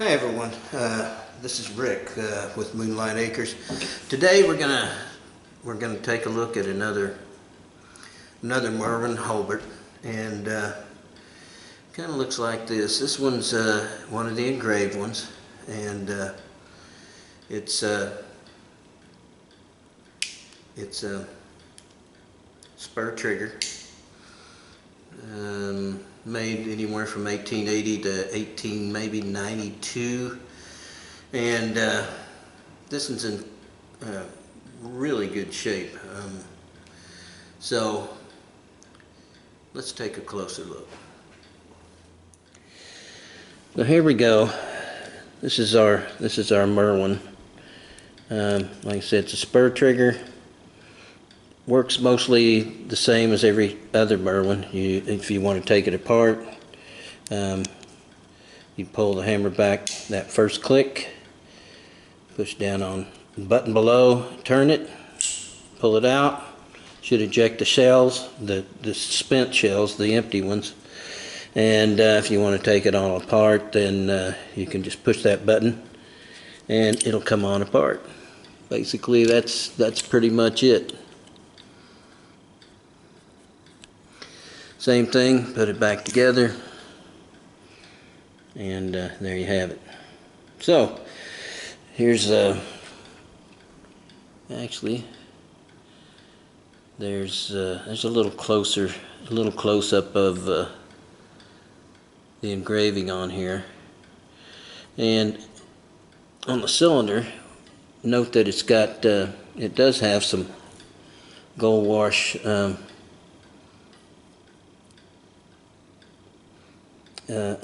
Hi everyone, this is Rick with Moonlight Acres. Today we're gonna take a look at another Merwin Hulbert, and kind of looks like this. This one's one of the engraved ones, and it's a Spur trigger. Made anywhere from 1880 to maybe 92, and this one's in really good shape. So let's take a closer look. So here we go. This is our Merwin. Like I said, it's a Spur trigger. Works mostly the same as every other Merwin. If you want to take it apart, you pull the hammer back that first click, push down on the button below, turn it, pull it out. Should eject the shells, the spent shells, the empty ones. And if you want to take it all apart, then you can just push that button and it'll come on apart. Basically, that's pretty much it. Same thing, put it back together, and there you have it. So here's actually there's a little close up of the engraving on here, and on the cylinder, note that it's got it does have some gold wash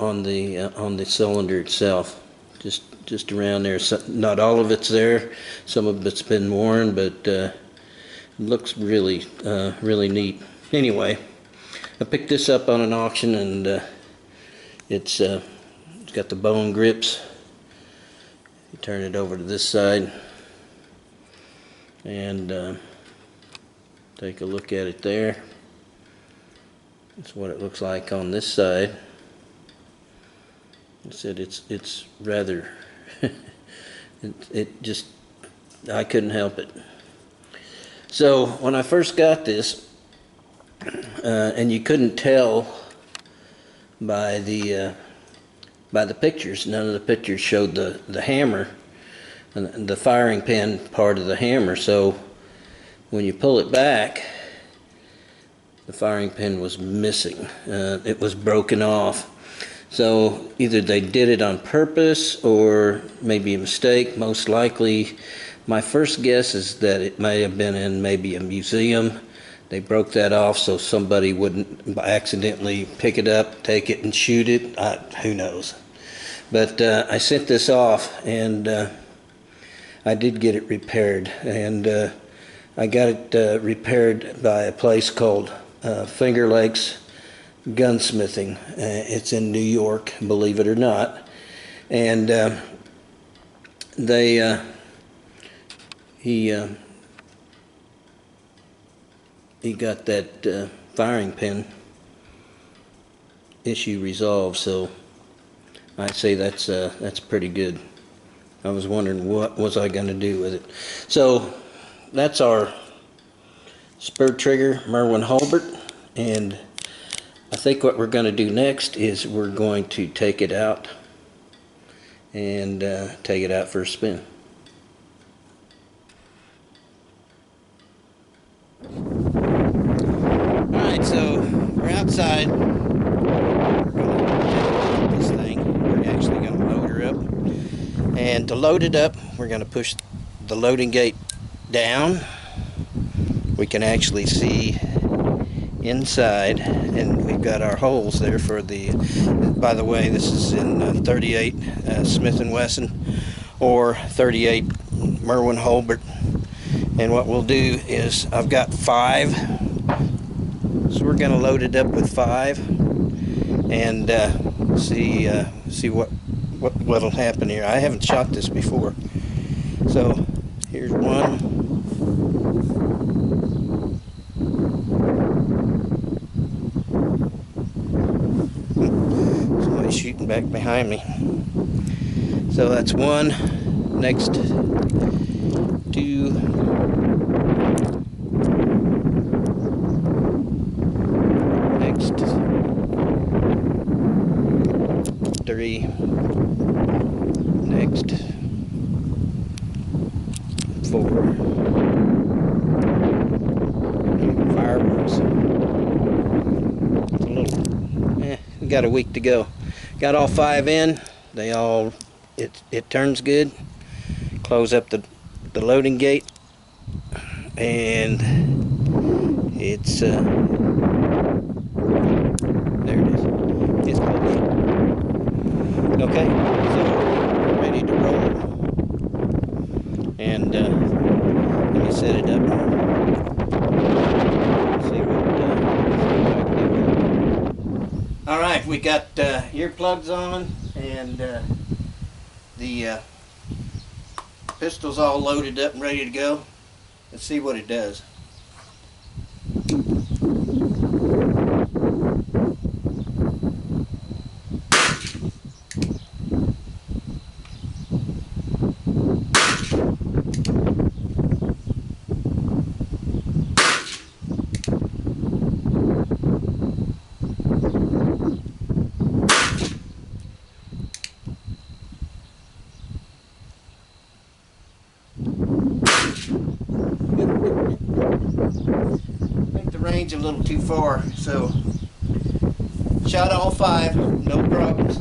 on the cylinder itself, just around there. So, not all of it's there. Some of it's been worn, but it looks really neat. Anyway, I picked this up on an auction, and it's got the bone grips. You turn it over to this side and take a look at it there. That's what it looks like on this side. I said it's rather it just, I couldn't help it. So when I first got this, and you couldn't tell by the pictures, none of the pictures showed the hammer and the firing pin part of the hammer. So when you pull it back, the firing pin was missing. It was broken off. So either they did it on purpose or maybe a mistake. Most likely, my first guess is that it may have been in maybe a museum. They broke that off so somebody wouldn't accidentally pick it up, take it, and shoot it. Who knows? But I sent this off, and I did get it repaired. And I got it repaired by a place called Finger Lakes Gunsmithing. It's in New York, believe it or not. And he got that firing pin issue resolved, so I'd say that's pretty good. I was wondering what was I going to do with it. So that's our Spur trigger Merwin Hulbert, and I think what we're going to do next is we're going to take it out and take it out for a spin. Alright, so we're outside. This thing, we're actually going to load her up. And to load it up, we're going to push the loading gate down. We can actually see inside, and we've got our holes there for the, by the way, this is in 38 Smith & Wesson or 38 Merwin Hulbert. And what we'll do is, I've got 5, so we're going to load it up with 5 and see what'll happen here. I haven't shot this before, so here's one. Somebody's shooting back behind me. So that's one. Next, two, next, three, next, four. Fireworks. It's a little, we got a week to go. Got all 5 in. They all, it turns good. Close up the loading gate, and it's there it is. It's closed. Okay, so we're ready to roll. And let me set it up. See what I can do. All right, we got earplugs on, and the pistol's all loaded up and ready to go. Let's see what it does. Range a little too far, so shot all 5, no problems,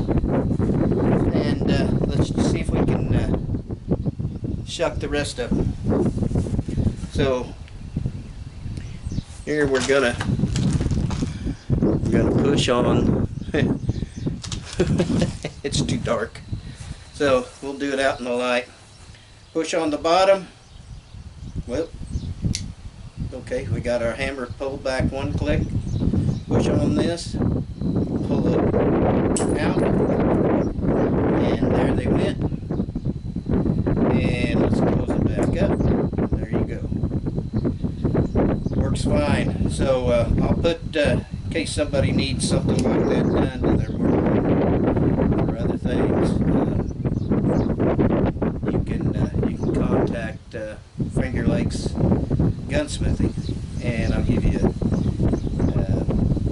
and let's see if we can shuck the rest of them. So here we're gonna push on. It's too dark, so we'll do it out in the light. Push on the bottom. Well, okay, we got our hammer pulled back 1 click. Push on this, pull it out, and there they went. And let's close it back up. There you go. Works fine. So I'll put, in case somebody needs something like that done to their work or other things, you can contact Finger Lakes Gunsmithing, and I'll give you a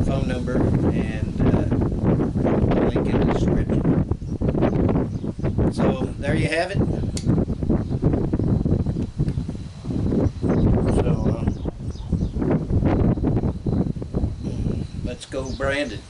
phone number and a link in the description. So there you have it. So let's go brand it.